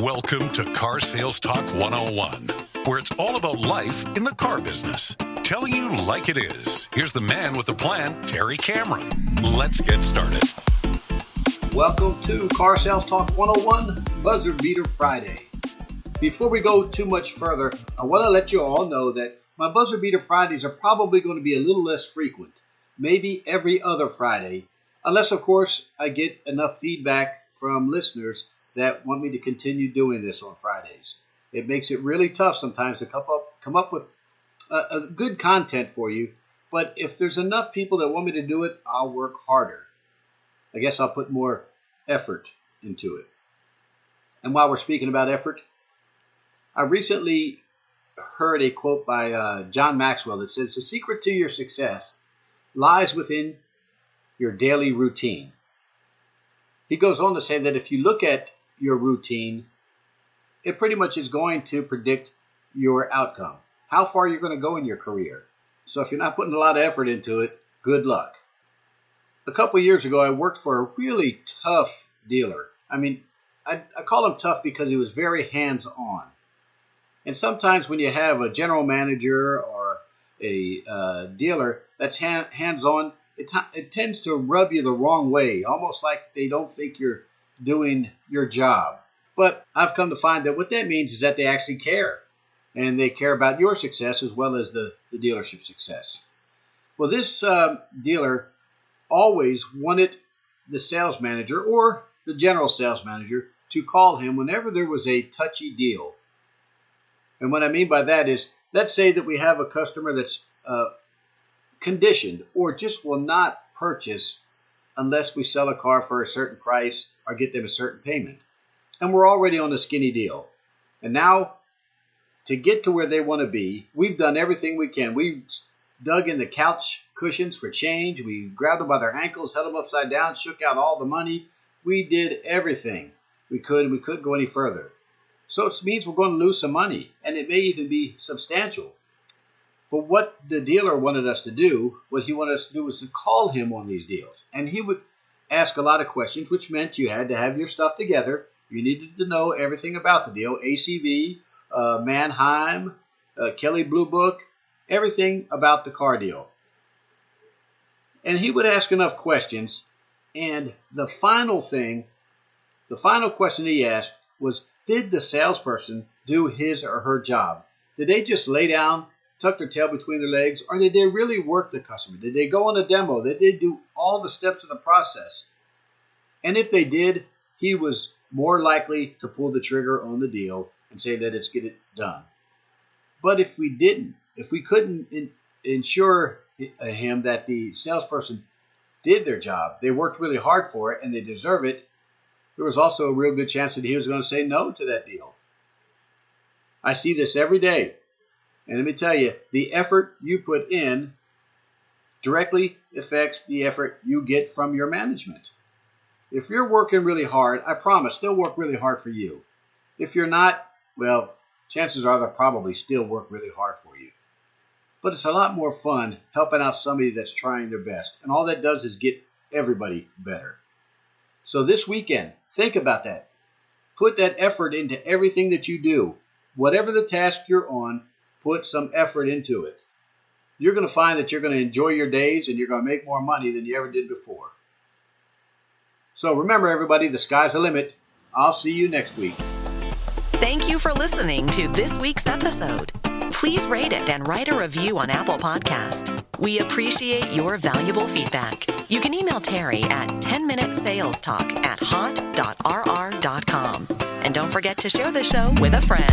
Welcome to Car Sales Talk 101, where it's all about life in the car business. Telling you like it is. Here's the man with the plan, Terry Cameron. Let's get started. Welcome to Car Sales Talk 101, Buzzer Beater Friday. Before we go too much further, I want to let you all know that my Buzzer Beater Fridays are probably going to be a little less frequent, maybe every other Friday, unless, of course, I get enough feedback from listeners that want me to continue doing this on Fridays. It makes it really tough sometimes to come up with a good content for you, but if there's enough people that want me to do it, I'll work harder. I guess I'll put more effort into it. And while we're speaking about effort, I recently heard a quote by John Maxwell that says, "The secret to your success lies within your daily routine." He goes on to say that if you look at your routine, it pretty much is going to predict your outcome, how far you're going to go in your career. So if you're not putting a lot of effort into it, good luck. A couple of years ago, I worked for a really tough dealer. I call him tough because he was very hands-on. And sometimes when you have a general manager or a dealer that's hands-on, it tends to rub you the wrong way, almost like they don't think you're doing your job. But I've come to find that what that means is that they actually care, and they care about your success as well as the dealership success. Well, this dealer always wanted the sales manager or the general sales manager to call him whenever there was a touchy deal. And what I mean by that is, let's say that we have a customer that's conditioned or just will not purchase unless we sell a car for a certain price or get them a certain payment. And we're already on a skinny deal. And now, to get to where they want to be, we've done everything we can. We dug in the couch cushions for change. We grabbed them by their ankles, held them upside down, shook out all the money. We did everything we could, and we couldn't go any further. So it means we're going to lose some money, and it may even be substantial. But what the dealer wanted us to do, what he wanted us to do was to call him on these deals. And he would ask a lot of questions, which meant you had to have your stuff together. You needed to know everything about the deal, ACV, Manheim, Kelley Blue Book, everything about the car deal. And he would ask enough questions, and the final question he asked was, did the salesperson do his or her job? Did they just lay down, tuck their tail between their legs, or did they really work the customer? Did they go on a demo? Did they do all the steps of the process? And if they did, he was more likely to pull the trigger on the deal and say, let's get it done. But if we didn't, if we couldn't ensure him that the salesperson did their job, they worked really hard for it, and they deserve it, there was also a real good chance that he was going to say no to that deal. I see this every day. And let me tell you, the effort you put in directly affects the effort you get from your management. If you're working really hard, I promise they'll work really hard for you. If you're not, well, chances are they'll probably still work really hard for you. But it's a lot more fun helping out somebody that's trying their best. And all that does is get everybody better. So this weekend, think about that. Put that effort into everything that you do. Whatever the task you're on, put some effort into it. You're going to find that you're going to enjoy your days and you're going to make more money than you ever did before. So remember, everybody, the sky's the limit. I'll see you next week. Thank you for listening to this week's episode. Please rate it and write a review on Apple Podcast. We appreciate your valuable feedback. You can email Terry at 10minutessalestalk@hot.rr.com. And don't forget to share the show with a friend.